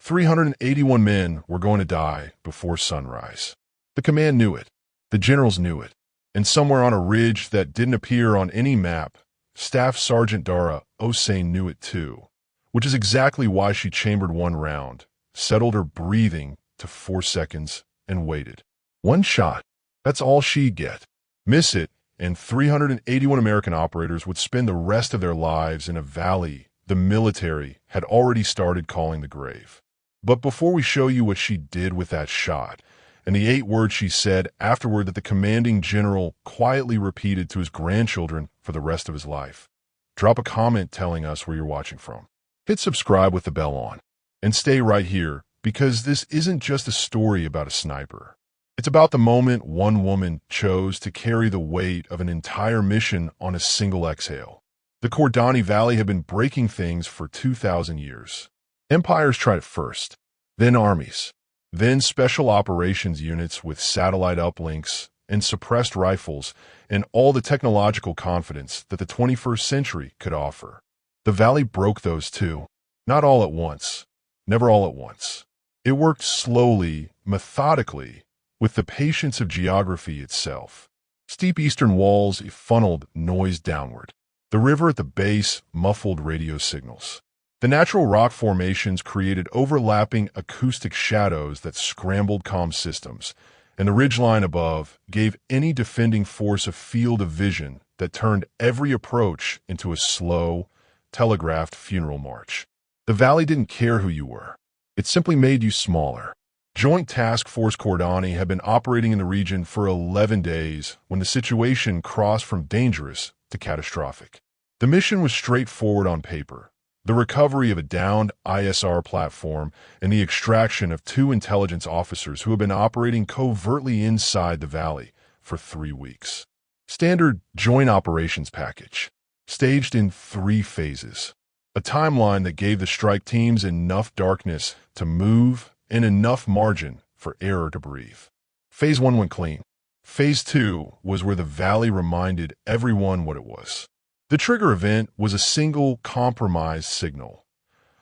381 men were going to die before sunrise. The command knew it. The generals knew it. And somewhere on a ridge that didn't appear on any map, Staff Sergeant Dara Osei knew it too, which is exactly why she chambered one round, settled her breathing to 4 seconds, and waited. One shot. That's all she'd get. Miss it, and 381 American operators would spend the rest of their lives in a valley the military had already started calling the grave. But before we show you what she did with that shot, and the 8 words she said afterward that the commanding general quietly repeated to his grandchildren for the rest of his life, drop a comment telling us where you're watching from. Hit subscribe with the bell on, and stay right here, because this isn't just a story about a sniper. It's about the moment one woman chose to carry the weight of an entire mission on a single exhale. The Kordani Valley had been breaking things for 2,000 years. Empires tried it first, then armies, then special operations units with satellite uplinks and suppressed rifles and all the technological confidence that the 21st century could offer. The valley broke those too, not all at once, never all at once. It worked slowly, methodically, with the patience of geography itself. Steep eastern walls funneled noise downward. The river at the base muffled radio signals. The natural rock formations created overlapping acoustic shadows that scrambled comm systems, and the ridgeline above gave any defending force a field of vision that turned every approach into a slow, telegraphed funeral march. The valley didn't care who you were. It simply made you smaller. Joint Task Force Kordani had been operating in the region for 11 days when the situation crossed from dangerous to catastrophic. The mission was straightforward on paper: the recovery of a downed ISR platform and the extraction of 2 intelligence officers who had been operating covertly inside the valley for 3 weeks. Standard joint operations package, staged in 3 phases. A timeline that gave the strike teams enough darkness to move and enough margin for error to breathe. Phase 1 went clean. Phase 2 was where the valley reminded everyone what it was. The trigger event was a single compromised signal,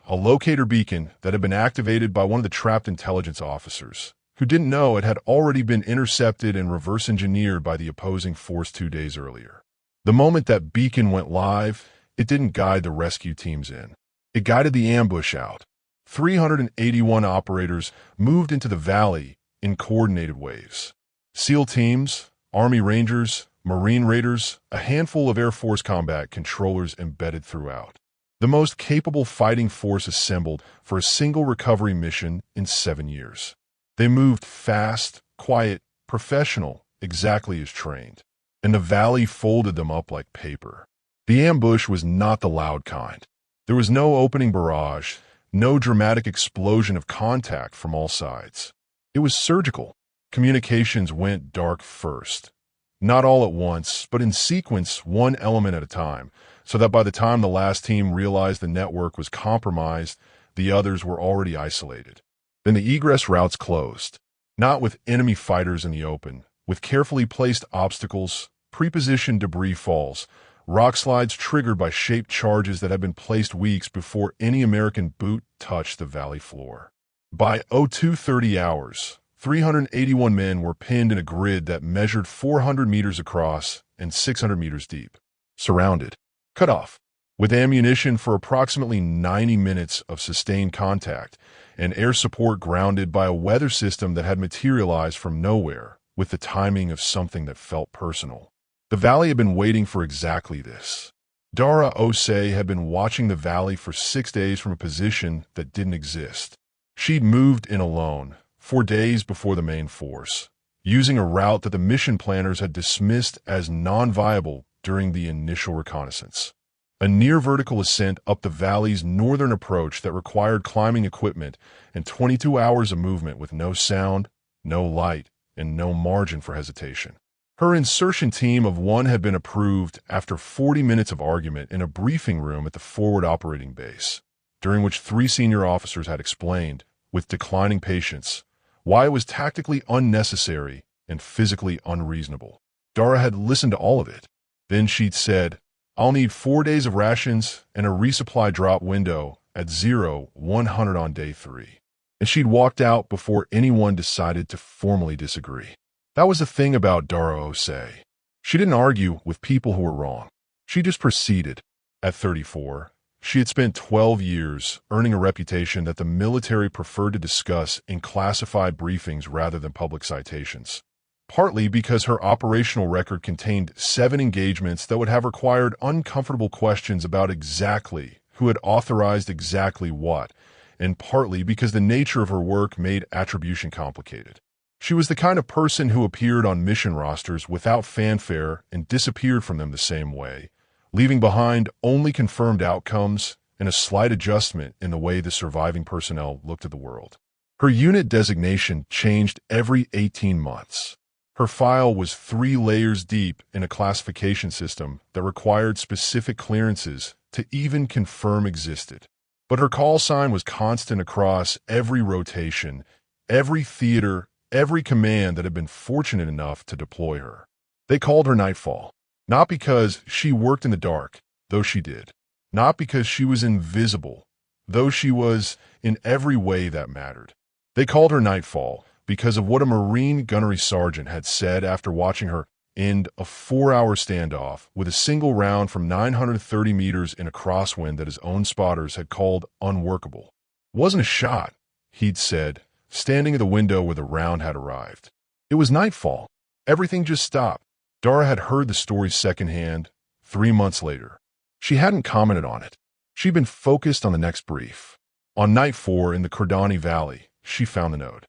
a locator beacon that had been activated by one of the trapped intelligence officers, who didn't know it had already been intercepted and reverse engineered by the opposing force 2 days earlier. The moment that beacon went live, it didn't guide the rescue teams in. It guided the ambush out. 381 operators moved into the valley in coordinated waves. SEAL teams, Army Rangers, Marine Raiders, a handful of Air Force combat controllers embedded throughout. The most capable fighting force assembled for a single recovery mission in 7 years. They moved fast, quiet, professional, exactly as trained. And the valley folded them up like paper. The ambush was not the loud kind. There was no opening barrage, no dramatic explosion of contact from all sides. It was surgical. Communications went dark first. Not all at once, but in sequence, one element at a time, so that by the time the last team realized the network was compromised, the others were already isolated. Then the egress routes closed, not with enemy fighters in the open, with carefully placed obstacles, pre-positioned debris falls, rock slides triggered by shaped charges that had been placed weeks before any American boot touched the valley floor. By 02:30 hours, 381 men were pinned in a grid that measured 400 meters across and 600 meters deep. Surrounded. Cut off. With ammunition for approximately 90 minutes of sustained contact and air support grounded by a weather system that had materialized from nowhere with the timing of something that felt personal. The valley had been waiting for exactly this. Dara Osei had been watching the valley for 6 days from a position that didn't exist. She'd moved in alone, 4 days before the main force, using a route that the mission planners had dismissed as non-viable during the initial reconnaissance. A near-vertical ascent up the valley's northern approach that required climbing equipment and 22 hours of movement with no sound, no light, and no margin for hesitation. Her insertion team of 1 had been approved after 40 minutes of argument in a briefing room at the forward operating base, during which 3 senior officers had explained, with declining patience, why it was tactically unnecessary and physically unreasonable. Dara had listened to all of it. Then she'd said, "I'll need 4 days of rations and a resupply drop window at 0100 on day 3. and she'd walked out before anyone decided to formally disagree. That was the thing about Dara Osei. She didn't argue with people who were wrong. She just proceeded. At 34, she had spent 12 years earning a reputation that the military preferred to discuss in classified briefings rather than public citations. Partly because her operational record contained 7 engagements that would have required uncomfortable questions about exactly who had authorized exactly what, and partly because the nature of her work made attribution complicated. She was the kind of person who appeared on mission rosters without fanfare and disappeared from them the same way, leaving behind only confirmed outcomes and a slight adjustment in the way the surviving personnel looked at the world. Her unit designation changed every 18 months. Her file was 3 layers deep in a classification system that required specific clearances to even confirm existed. But her call sign was constant across every rotation, every theater, every command that had been fortunate enough to deploy her. They called her Nightfall, not because she worked in the dark, though she did, not because she was invisible, though she was in every way that mattered. They called her Nightfall because of what a Marine gunnery sergeant had said after watching her end a 4-hour standoff with a single round from 930 meters in a crosswind that his own spotters had called unworkable. It wasn't a shot, he'd said, standing at the window where the round had arrived. It was nightfall. Everything just stopped. Dara had heard the story secondhand 3 months later. She hadn't commented on it. She'd been focused on the next brief. On night 4 in the Kordani Valley, she found the node.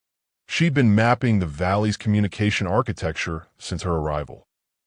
She'd been mapping the valley's communication architecture since her arrival.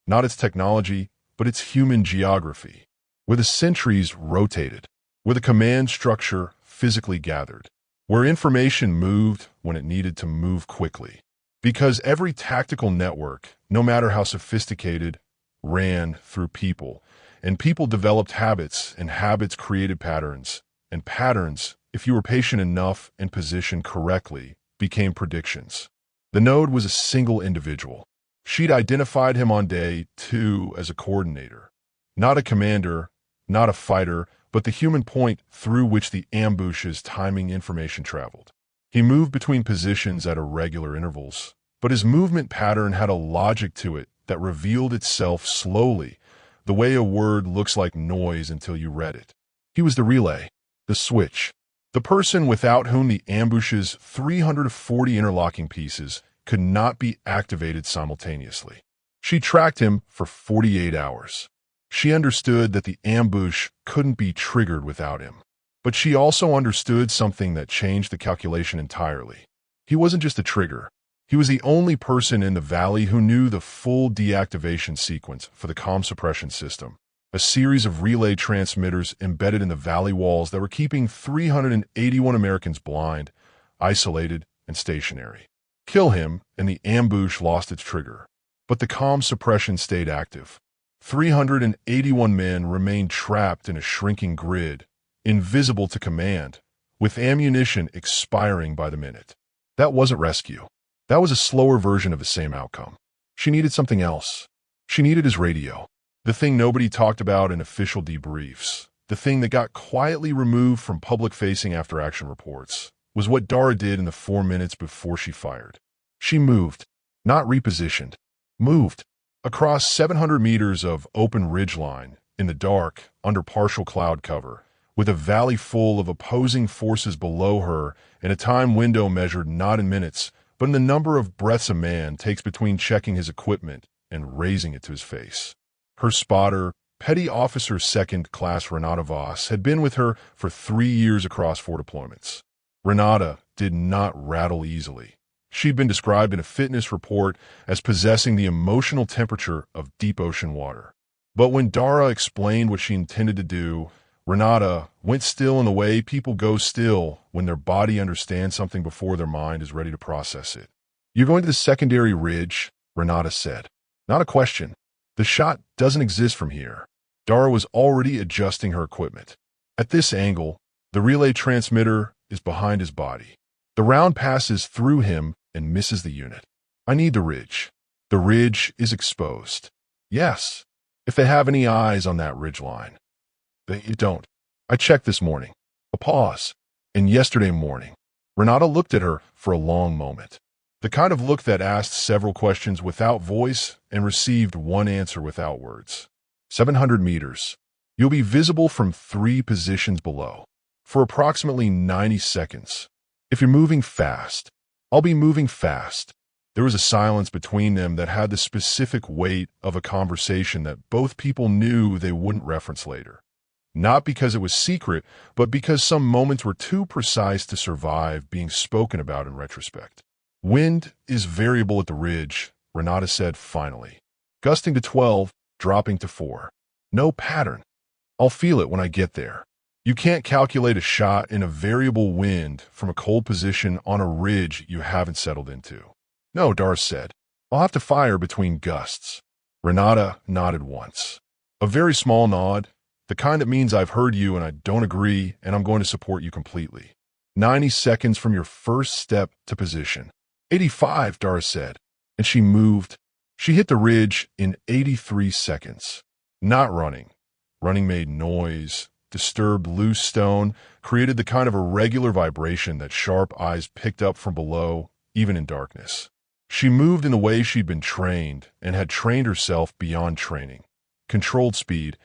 Not its technology, but its human geography, where the sentries rotated, where the command structure physically gathered, where information moved when it needed to move quickly. Because every tactical network, no matter how sophisticated, ran through people, and people developed habits, and habits created patterns, and patterns, if you were patient enough and positioned correctly, became predictions. The node was a single individual. She'd identified him on day 2 as a coordinator. Not a commander, not a fighter, but the human point through which the ambush's timing information traveled. He moved between positions at irregular intervals, but his movement pattern had a logic to it that revealed itself slowly, the way a word looks like noise until you read it. He was the relay, the switch, the person without whom the ambush's 340 interlocking pieces could not be activated simultaneously. She tracked him for 48 hours. She understood that the ambush couldn't be triggered without him. But she also understood something that changed the calculation entirely. He wasn't just a trigger. He was the only person in the valley who knew the full deactivation sequence for the comm suppression system, a series of relay transmitters embedded in the valley walls that were keeping 381 Americans blind, isolated, and stationary. Kill him, and the ambush lost its trigger. But the comm suppression stayed active. 381 men remained trapped in a shrinking grid, invisible to command, with ammunition expiring by the minute. That wasn't rescue. That was a slower version of the same outcome. She needed something else. She needed his radio. The thing nobody talked about in official debriefs, the thing that got quietly removed from public-facing after-action reports, was what Dara did in the 4 minutes before she fired. She moved, not repositioned, moved, across 700 meters of open ridgeline, in the dark, under partial cloud cover, with a valley full of opposing forces below her and a time window measured not in minutes, but in the number of breaths a man takes between checking his equipment and raising it to his face. Her spotter, Petty Officer 2nd Class Renata Voss, had been with her for 3 years across 4 deployments. Renata did not rattle easily. She'd been described in a fitness report as possessing the emotional temperature of deep ocean water. But when Dara explained what she intended to do, Renata went still in the way people go still when their body understands something before their mind is ready to process it. "You're going to the secondary ridge," Renata said. "Not a question. The shot doesn't exist from here." Dara was already adjusting her equipment. At this angle, the relay transmitter is behind his body. The round passes through him and misses the unit. "I need the ridge. The ridge is exposed." "Yes, if they have any eyes on that ridge line." "They don't. I checked this morning." A pause. "And yesterday morning." Renata looked at her for a long moment. The kind of look that asked several questions without voice and received one answer without words. 700 meters. You'll be visible from 3 positions below for approximately 90 seconds. If you're moving fast, I'll be moving fast. There was a silence between them that had the specific weight of a conversation that both people knew they wouldn't reference later. Not because it was secret, but because some moments were too precise to survive being spoken about in retrospect. Wind is variable at the ridge, Renata said finally. Gusting to 12, dropping to 4. No pattern. I'll feel it when I get there. You can't calculate a shot in a variable wind from a cold position on a ridge you haven't settled into. No, Dara said. I'll have to fire between gusts. Renata nodded once. A very small nod, the kind that means I've heard you and I don't agree and I'm going to support you completely. 90 seconds from your first step to position. 85, Dara said, and she moved. She hit the ridge in 83 seconds. Not running. Running made noise, disturbed loose stone, created the kind of irregular vibration that sharp eyes picked up from below, even in darkness. She moved in the way she'd been trained and had trained herself beyond training. Controlled speed,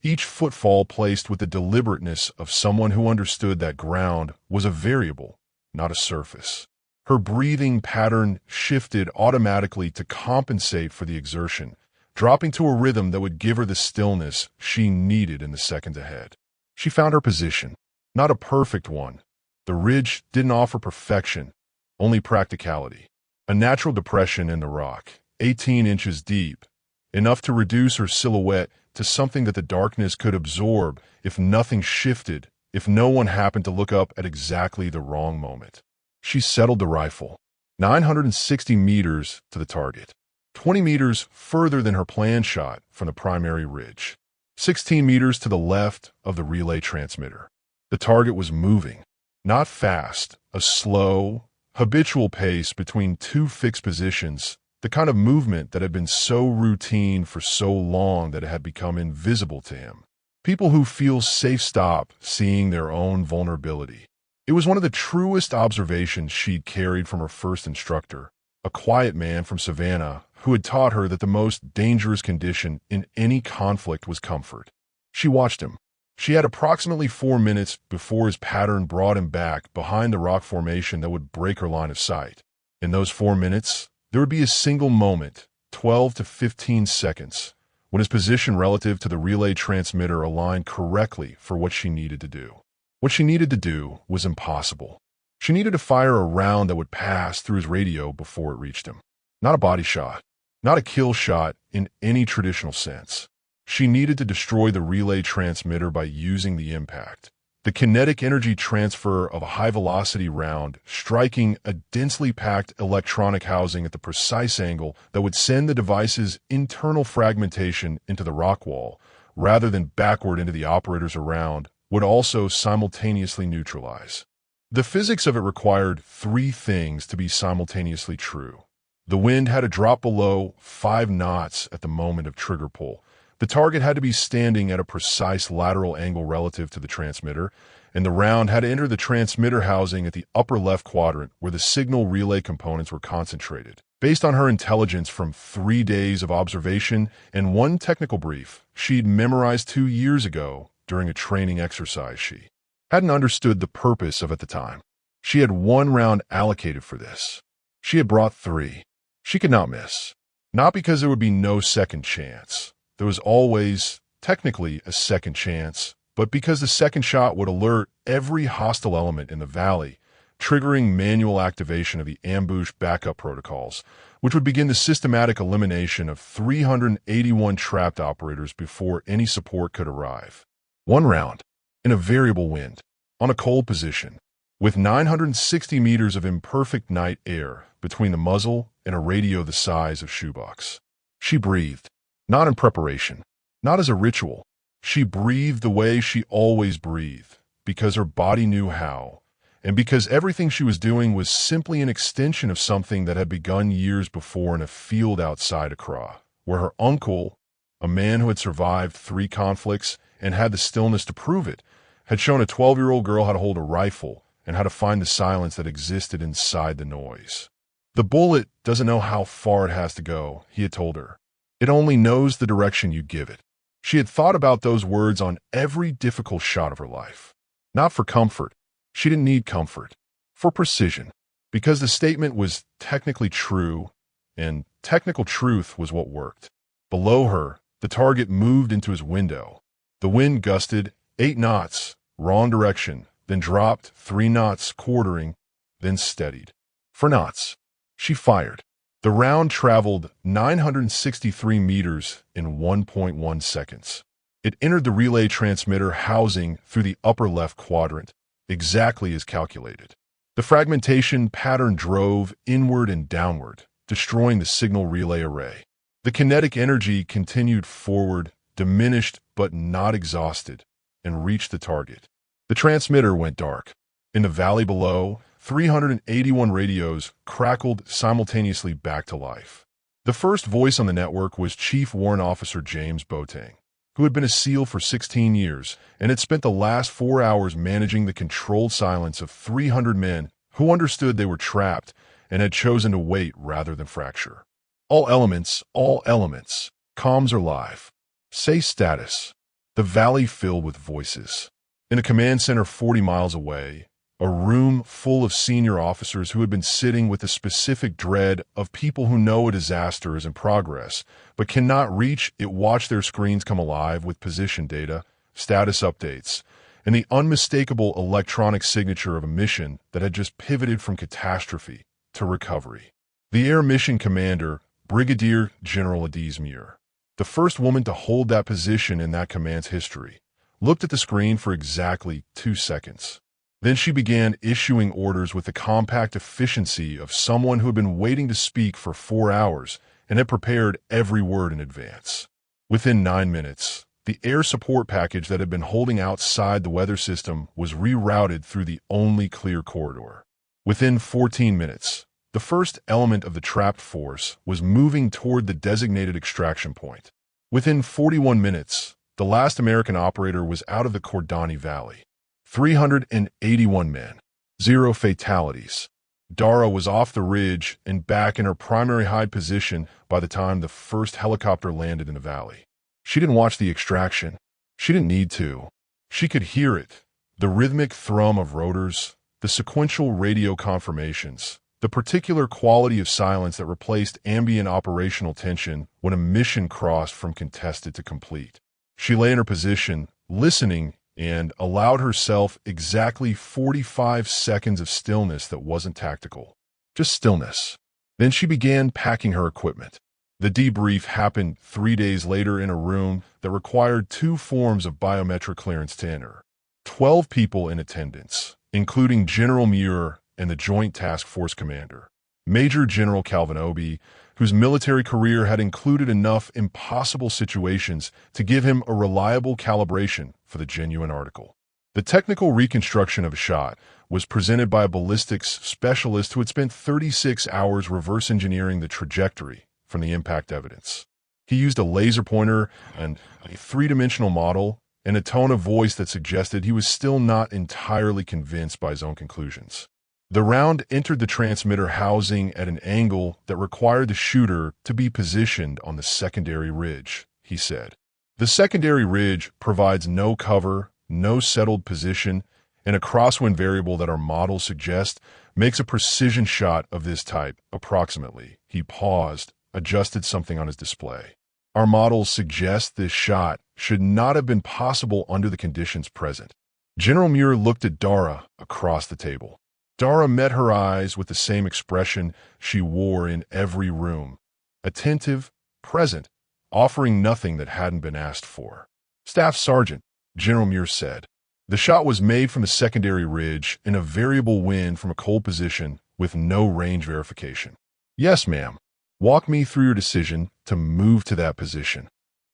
each footfall placed with the deliberateness of someone who understood that ground was a variable, not a surface. Her breathing pattern shifted automatically to compensate for the exertion, dropping to a rhythm that would give her the stillness she needed in the seconds ahead. She found her position, not a perfect one. The ridge didn't offer perfection, only practicality. A natural depression in the rock, 18 inches deep, enough to reduce her silhouette to something that the darkness could absorb if nothing shifted, if no one happened to look up at exactly the wrong moment. She settled the rifle, 960 meters to the target, 20 meters further than her planned shot from the primary ridge, 16 meters to the left of the relay transmitter. The target was moving, not fast, a slow, habitual pace between 2 fixed positions, the kind of movement that had been so routine for so long that it had become invisible to him. People who feel safe stop seeing their own vulnerability. It was one of the truest observations she'd carried from her first instructor, a quiet man from Savannah who had taught her that the most dangerous condition in any conflict was comfort. She watched him. She had approximately 4 minutes before his pattern brought him back behind the rock formation that would break her line of sight. In those 4 minutes, there would be a single moment, 12 to 15 seconds, when his position relative to the relay transmitter aligned correctly for what she needed to do. What she needed to do was impossible. She needed to fire a round that would pass through his radio before it reached him. Not a body shot, not a kill shot in any traditional sense. She needed to destroy the relay transmitter by using the impact. The kinetic energy transfer of a high-velocity round striking a densely packed electronic housing at the precise angle that would send the device's internal fragmentation into the rock wall, rather than backward into the operators around, would also simultaneously neutralize. The physics of it required 3 things to be simultaneously true. The wind had to drop below 5 knots at the moment of trigger pull. The target had to be standing at a precise lateral angle relative to the transmitter, and the round had to enter the transmitter housing at the upper left quadrant where the signal relay components were concentrated. Based on her intelligence from 3 days of observation and 1 technical brief she'd memorized 2 years ago during a training exercise she hadn't understood the purpose of at the time. She had 1 round allocated for this. She had brought 3. She could not miss. Not because there would be no second chance. There was always, technically, a second chance, but because the second shot would alert every hostile element in the valley, triggering manual activation of the ambush backup protocols, which would begin the systematic elimination of 381 trapped operators before any support could arrive. 1 round, in a variable wind, on a cold position, with 960 meters of imperfect night air between the muzzle and a radio the size of shoebox. She breathed. Not in preparation, not as a ritual. She breathed the way she always breathed, because her body knew how, and because everything she was doing was simply an extension of something that had begun years before in a field outside Accra, where her uncle, a man who had survived 3 conflicts and had the stillness to prove it, had shown a 12-year-old girl how to hold a rifle and how to find the silence that existed inside the noise. The bullet doesn't know how far it has to go, he had told her. It only knows the direction you give it. She had thought about those words on every difficult shot of her life. Not for comfort. She didn't need comfort. For precision. Because the statement was technically true, and technical truth was what worked. Below her, the target moved into his window. The wind gusted 8 knots, wrong direction, then dropped 3 knots, quartering, then steadied. 4 knots. She fired. The round traveled 963 meters in 1.1 seconds. It entered the relay transmitter housing through the upper left quadrant, exactly as calculated. The fragmentation pattern drove inward and downward, destroying the signal relay array. The kinetic energy continued forward, diminished but not exhausted, and reached the target. The transmitter went dark. In the valley below, 381 radios crackled simultaneously back to life. The first voice on the network was Chief Warrant Officer James Boateng, who had been a SEAL for 16 years and had spent the last 4 hours managing the controlled silence of 300 men who understood they were trapped and had chosen to wait rather than fracture. All elements, comms are live. Say status. The valley filled with voices. In a command center 40 miles away, a room full of senior officers who had been sitting with the specific dread of people who know a disaster is in progress, but cannot reach it, watch their screens come alive with position data, status updates, and the unmistakable electronic signature of a mission that had just pivoted from catastrophe to recovery. The Air Mission Commander, Brigadier General Adiz Muir, the first woman to hold that position in that command's history, looked at the screen for exactly 2 seconds. Then she began issuing orders with the compact efficiency of someone who had been waiting to speak for 4 hours and had prepared every word in advance. Within 9 minutes, the air support package that had been holding outside the weather system was rerouted through the only clear corridor. Within 14 minutes, the first element of the trapped force was moving toward the designated extraction point. Within 41 minutes, the last American operator was out of the Kordani Valley. 381 men. 0 fatalities. Dara was off the ridge and back in her primary hide position by the time the first helicopter landed in the valley. She didn't watch the extraction. She didn't need to. She could hear it. The rhythmic thrum of rotors, the sequential radio confirmations, the particular quality of silence that replaced ambient operational tension when a mission crossed from contested to complete. She lay in her position, listening, and allowed herself exactly 45 seconds of stillness that wasn't tactical. Just stillness. Then she began packing her equipment. The debrief happened 3 days later in a room that required 2 forms of biometric clearance to enter. 12 people in attendance, including General Muir and the Joint Task Force Commander, Major General Calvin Obi, whose military career had included enough impossible situations to give him a reliable calibration for the genuine article. The technical reconstruction of a shot was presented by a ballistics specialist who had spent 36 hours reverse engineering the trajectory from the impact evidence. He used a laser pointer and a 3-dimensional model and a tone of voice that suggested he was still not entirely convinced by his own conclusions. The round entered the transmitter housing at an angle that required the shooter to be positioned on the secondary ridge, he said. The secondary ridge provides no cover, no settled position, and a crosswind variable that our models suggest makes a precision shot of this type, approximately. He paused, adjusted something on his display. Our models suggest this shot should not have been possible under the conditions present. General Muir looked at Dara across the table. Dara met her eyes with the same expression she wore in every room. Attentive, present, offering nothing that hadn't been asked for. Staff Sergeant, General Muir said. The shot was made from the secondary ridge in a variable wind from a cold position with no range verification. Yes, ma'am. Walk me through your decision to move to that position.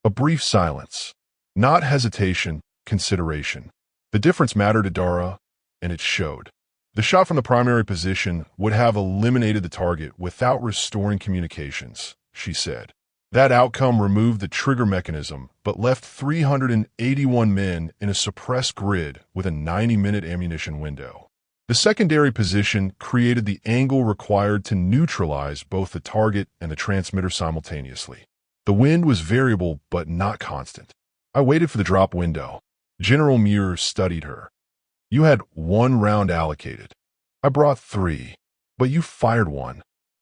A brief silence. Not hesitation, consideration. The difference mattered to Dara, and it showed. The shot from the primary position would have eliminated the target without restoring communications, she said. That outcome removed the trigger mechanism, but left 381 men in a suppressed grid with a 90-minute ammunition window. The secondary position created the angle required to neutralize both the target and the transmitter simultaneously. The wind was variable but not constant. I waited for the drop window. General Muir studied her. You had 1 round allocated. I brought 3, but you fired 1.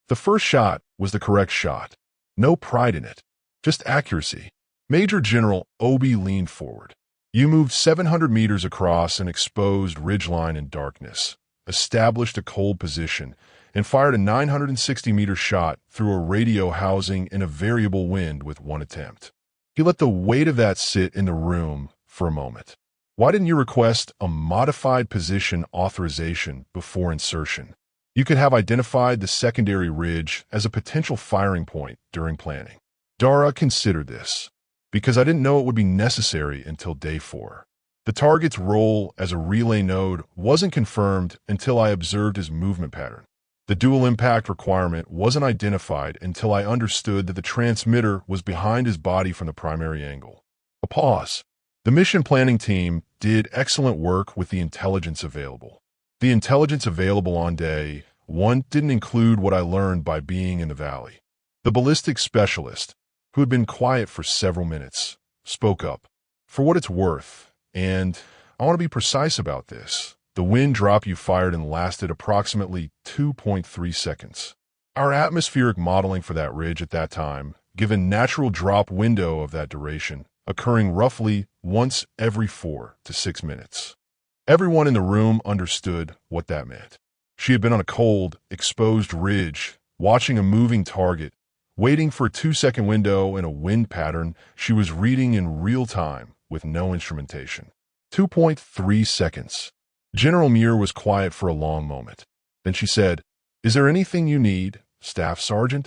The first shot was the correct shot. No pride in it, just accuracy. Major General Osei leaned forward. You moved 700 meters across an exposed ridgeline in darkness, established a cold position, and fired a 960-meter shot through a radio housing in a variable wind with 1 attempt. He let the weight of that sit in the room for a moment. Why didn't you request a modified position authorization before insertion? You could have identified the secondary ridge as a potential firing point during planning. Dara considered this, because I didn't know it would be necessary until day 4. The target's role as a relay node wasn't confirmed until I observed his movement pattern. The dual impact requirement wasn't identified until I understood that the transmitter was behind his body from the primary angle. A pause. The mission planning team did excellent work with the intelligence available. The intelligence available on day 1 didn't include what I learned by being in the valley. The ballistics specialist, who had been quiet for several minutes, spoke up. For what it's worth, and I want to be precise about this, the wind drop you fired and lasted approximately 2.3 seconds. Our atmospheric modeling for that ridge at that time, given natural drop window of that duration, occurring roughly once every 4 to 6 minutes. Everyone in the room understood what that meant. She had been on a cold, exposed ridge, watching a moving target, waiting for a 2-second window in a wind pattern she was reading in real time with no instrumentation. 2.3 seconds. General Muir was quiet for a long moment. Then she said, "Is there anything you need, Staff Sergeant?"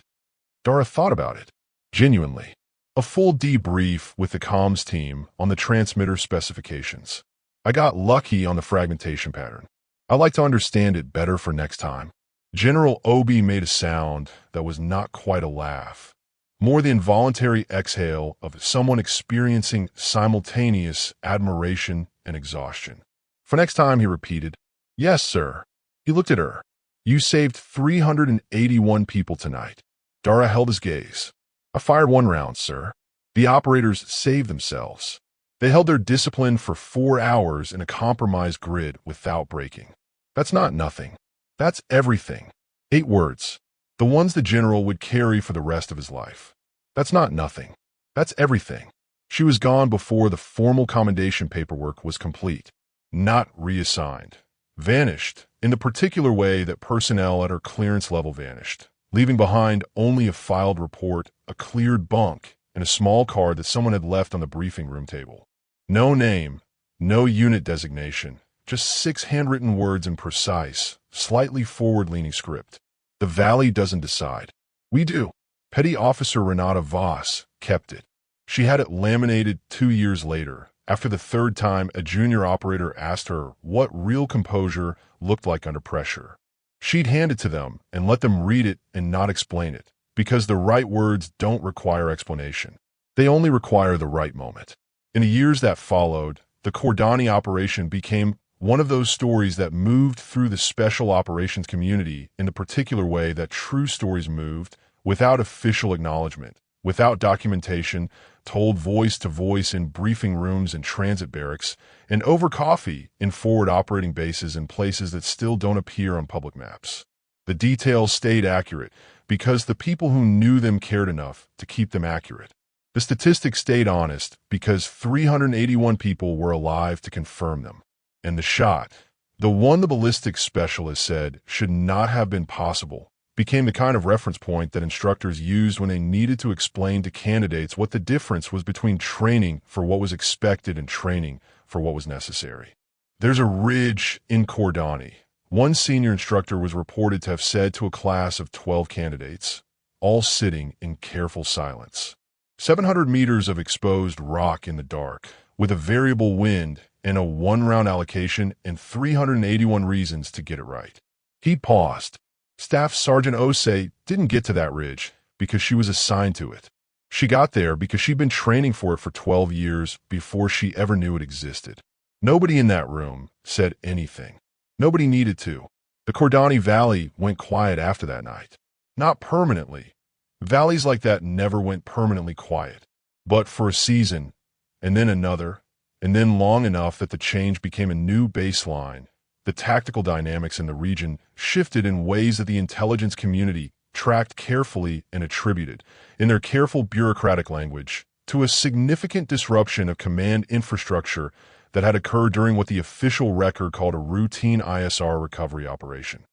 Dara thought about it. Genuinely. A full debrief with the comms team on the transmitter specifications. I got lucky on the fragmentation pattern. I'd like to understand it better for next time. General Osei made a sound that was not quite a laugh, more the involuntary exhale of someone experiencing simultaneous admiration and exhaustion. For next time, he repeated, "Yes, sir." He looked at her. "You saved 381 people tonight." Dara held his gaze. "I fired 1 round, sir." The operators saved themselves. They held their discipline for 4 hours in a compromised grid without breaking. That's not nothing. That's everything. 8 words. The ones the general would carry for the rest of his life. That's not nothing. That's everything. She was gone before the formal commendation paperwork was complete. Not reassigned. Vanished in the particular way that personnel at her clearance level vanished, leaving behind only a filed report, a cleared bunk, and a small card that someone had left on the briefing room table. No name, no unit designation, just 6 handwritten words in precise, slightly forward-leaning script. The Valley doesn't decide. We do. Petty Officer Renata Voss kept it. She had it laminated 2 years later, after the 3rd time a junior operator asked her what real composure looked like under pressure. She'd hand it to them and let them read it and not explain it, because the right words don't require explanation. They only require the right moment. In the years that followed, the Kordani operation became one of those stories that moved through the special operations community in the particular way that true stories moved, without official acknowledgement, without documentation, told voice to voice in briefing rooms and transit barracks, and over coffee in forward operating bases in places that still don't appear on public maps. The details stayed accurate because the people who knew them cared enough to keep them accurate. The statistics stayed honest because 381 people were alive to confirm them. And the shot, the one the ballistics specialist said should not have been possible, became the kind of reference point that instructors used when they needed to explain to candidates what the difference was between training for what was expected and training for what was necessary. There's a ridge in Kordani. One senior instructor was reported to have said to a class of 12 candidates, all sitting in careful silence. 700 meters of exposed rock in the dark, with a variable wind and a 1-round allocation and 381 reasons to get it right. He paused. Staff Sergeant Osei didn't get to that ridge because she was assigned to it. She got there because she'd been training for it for 12 years before she ever knew it existed. Nobody in that room said anything. Nobody needed to. The Kordani Valley went quiet after that night. Not permanently. Valleys like that never went permanently quiet. But for a season, and then another, and then long enough that the change became a new baseline, the tactical dynamics in the region shifted in ways that the intelligence community tracked carefully and attributed, in their careful bureaucratic language, to a significant disruption of command infrastructure that had occurred during what the official record called a routine ISR recovery operation.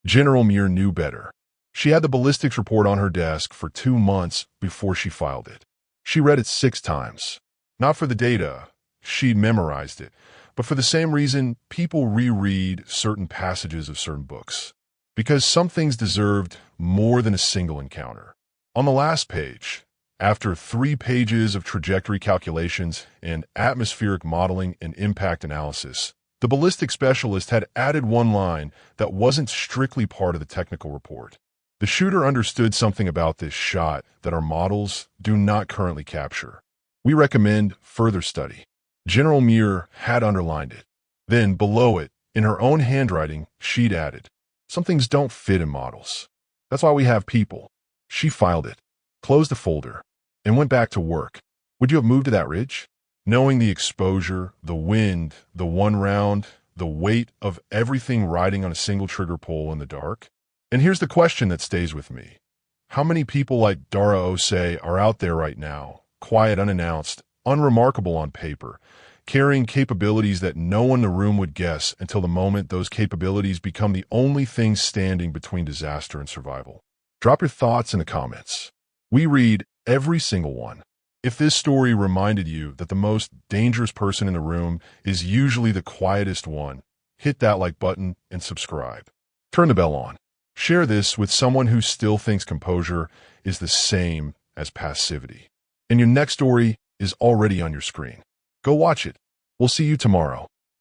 General Muir knew better. She had the ballistics report on her desk for 2 months before she filed it. She read it 6 times. Not for the data, she'd memorized it, but for the same reason people reread certain passages of certain books. Because some things deserved more than a single encounter. On the last page, after 3 pages of trajectory calculations and atmospheric modeling and impact analysis, the ballistic specialist had added one line that wasn't strictly part of the technical report. The shooter understood something about this shot that our models do not currently capture. We recommend further study. General Muir had underlined it. Then, below it, in her own handwriting, she'd added, "Some things don't fit in models. That's why we have people." She filed it, closed the folder, and went back to work. Would you have moved to that ridge? Knowing the exposure, the wind, the one round, the weight of everything riding on a single trigger pull in the dark? And here's the question that stays with me. How many people like Dara Osei are out there right now, quiet, unannounced, unremarkable on paper, carrying capabilities that no one in the room would guess until the moment those capabilities become the only thing standing between disaster and survival? Drop your thoughts in the comments. We read every single one. If this story reminded you that the most dangerous person in the room is usually the quietest one, hit that like button and subscribe. Turn the bell on. Share this with someone who still thinks composure is the same as passivity. And your next story is already on your screen. Go watch it. We'll see you tomorrow.